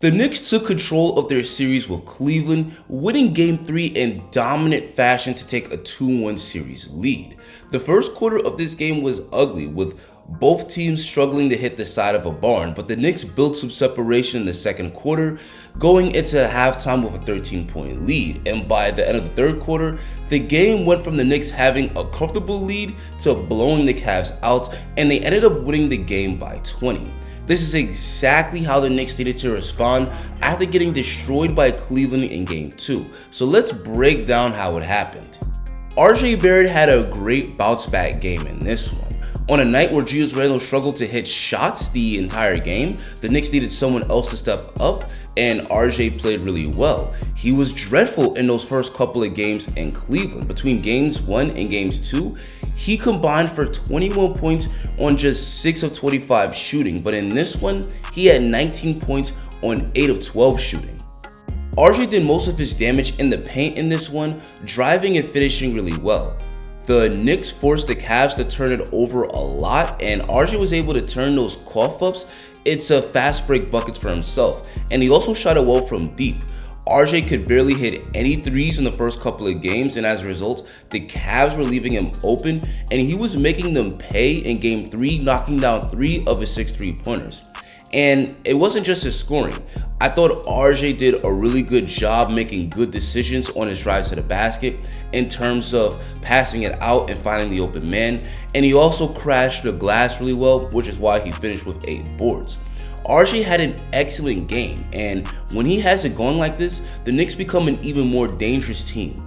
The Knicks took control of their series with Cleveland, winning Game 3 in dominant fashion to take a 2-1 series lead. The first quarter of this game was ugly, with both teams struggling to hit the side of a barn, but the Knicks built some separation in the second quarter, going into halftime with a 13-point lead. And by the end of the third quarter, the game went from the Knicks having a comfortable lead to blowing the Cavs out, and they ended up winning the game by 20. This is exactly how the Knicks needed to respond after getting destroyed by Cleveland in Game 2. So let's break down how it happened. RJ Barrett had a great bounce-back game in this one. On a night where Julius Randle struggled to hit shots the entire game, the Knicks needed someone else to step up, and RJ played really well. He was dreadful in those first couple of games in Cleveland. Between Games 1 and Games 2, he combined for 21 points on just 6 of 25 shooting, but in this one, he had 19 points on 8 of 12 shooting. RJ did most of his damage in the paint in this one, driving and finishing really well. The Knicks forced the Cavs to turn it over a lot, and RJ was able to turn those cough-ups into fast break buckets for himself, and he also shot it well from deep. RJ could barely hit any threes in the first couple of games, and as a result, the Cavs were leaving him open, and he was making them pay in Game 3, knocking down 3 of his 6 3-pointers. And it wasn't just his scoring. I thought RJ did a really good job making good decisions on his drives to the basket in terms of passing it out and finding the open man, and he also crashed the glass really well, which is why he finished with 8 boards. RJ had an excellent game, and when he has it going like this, the Knicks become an even more dangerous team.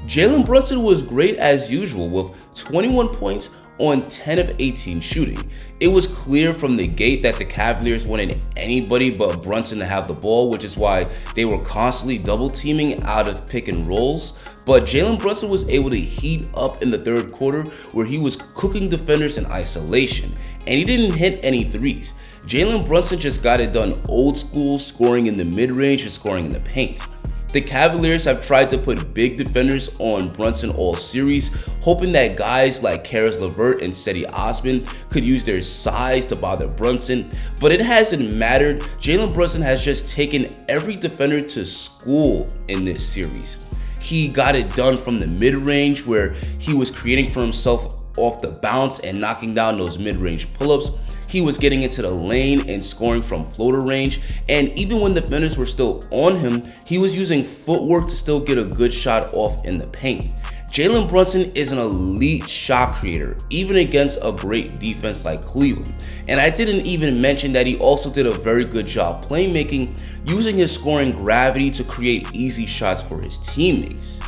Jalen Brunson was great as usual with 21 points on 10 of 18 shooting. It was clear from the gate that the Cavaliers wanted anybody but Brunson to have the ball, which is why they were constantly double teaming out of pick and rolls. But Jalen Brunson was able to heat up in the third quarter where he was cooking defenders in isolation, and he didn't hit any threes. Jalen Brunson just got it done old school, scoring in the mid-range and scoring in the paint. The Cavaliers have tried to put big defenders on Brunson all series, hoping that guys like Caris LeVert and Cedi Osman could use their size to bother Brunson, but it hasn't mattered. Jalen Brunson has just taken every defender to school in this series. He got it done from the mid-range where he was creating for himself off the bounce and knocking down those mid-range pull-ups. He was getting into the lane and scoring from floater range, and even when defenders were still on him, he was using footwork to still get a good shot off in the paint. Jalen Brunson is an elite shot creator, even against a great defense like Cleveland. And I didn't even mention that he also did a very good job playmaking, using his scoring gravity to create easy shots for his teammates.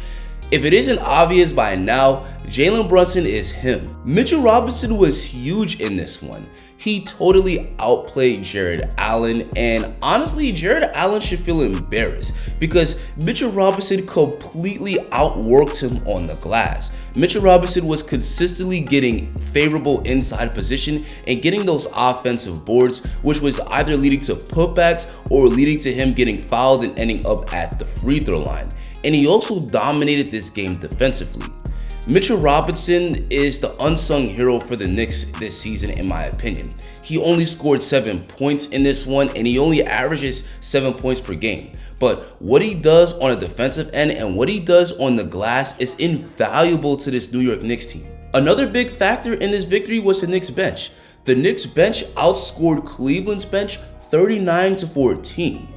If it isn't obvious by now, Jalen Brunson is him. Mitchell Robinson was huge in this one. He totally outplayed Jared Allen, and honestly, Jared Allen should feel embarrassed because Mitchell Robinson completely outworked him on the glass. Mitchell Robinson was consistently getting favorable inside position and getting those offensive boards, which was either leading to putbacks or leading to him getting fouled and ending up at the free throw line. And he also dominated this game defensively. Mitchell Robinson is the unsung hero for the Knicks this season, in my opinion. He only scored 7 points in this one, and he only averages 7 points per game. But what he does on a defensive end and what he does on the glass is invaluable to this New York Knicks team. Another big factor in this victory was the Knicks bench. The Knicks bench outscored Cleveland's bench 39-14.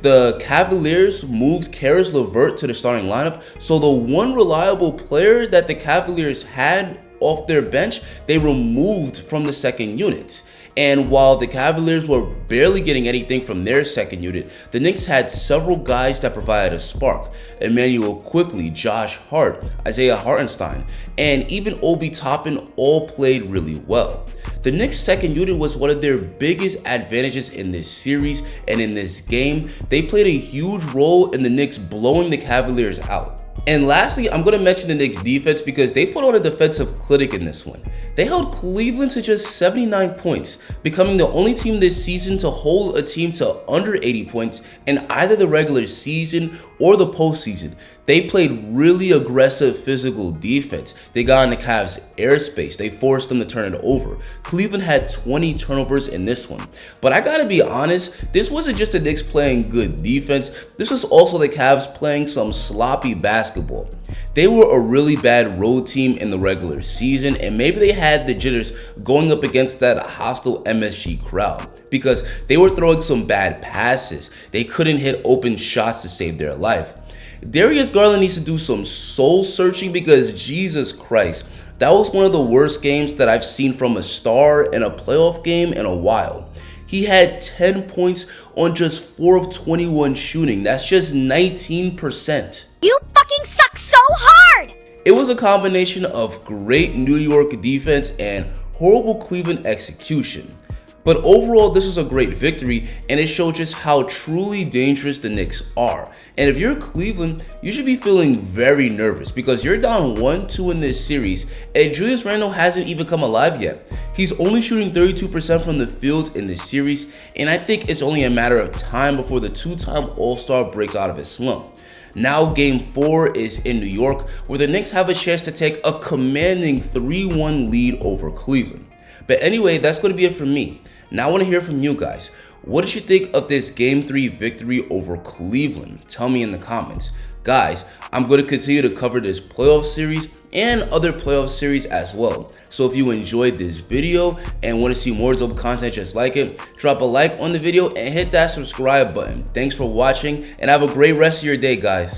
The Cavaliers moved Caris LeVert to the starting lineup, so the one reliable player that the Cavaliers had off their bench, they removed from the second unit. And while the Cavaliers were barely getting anything from their second unit, the Knicks had several guys that provided a spark. Emmanuel Quickley, Josh Hart, Isaiah Hartenstein, and even Obi Toppin all played really well. The Knicks' second unit was one of their biggest advantages in this series, and in this game, they played a huge role in the Knicks blowing the Cavaliers out. And lastly, I'm going to mention the Knicks defense because they put on a defensive clinic in this one. They held Cleveland to just 79 points, becoming the only team this season to hold a team to under 80 points in either the regular season or the postseason. They played really aggressive physical defense. They got in the Cavs' airspace. They forced them to turn it over. Cleveland had 20 turnovers in this one. But I gotta be honest, this wasn't just the Knicks playing good defense. This was also the Cavs playing some sloppy basketball. They were a really bad road team in the regular season, and maybe they had the jitters going up against that hostile MSG crowd because they were throwing some bad passes. They couldn't hit open shots to save their life. Darius Garland needs to do some soul searching because Jesus Christ, that was one of the worst games that I've seen from a star in a playoff game in a while. He had 10 points on just 4 of 21 shooting. That's just 19%. You fucking suck so hard! It was a combination of great New York defense and horrible Cleveland execution. But overall, this was a great victory, and it showed just how truly dangerous the Knicks are. And if you're Cleveland, you should be feeling very nervous because you're down 1-2 in this series, and Julius Randle hasn't even come alive yet. He's only shooting 32% from the field in this series, and I think it's only a matter of time before the two-time All-Star breaks out of his slump. Now Game 4 is in New York, where the Knicks have a chance to take a commanding 3-1 lead over Cleveland. But anyway, that's going to be it from me. Now I want to hear from you guys. What did you think of this Game 3 victory over Cleveland? Tell me in the comments. Guys, I'm going to continue to cover this playoff series and other playoff series as well. So if you enjoyed this video and want to see more dope content just like it, drop a like on the video and hit that subscribe button. Thanks for watching and have a great rest of your day, guys.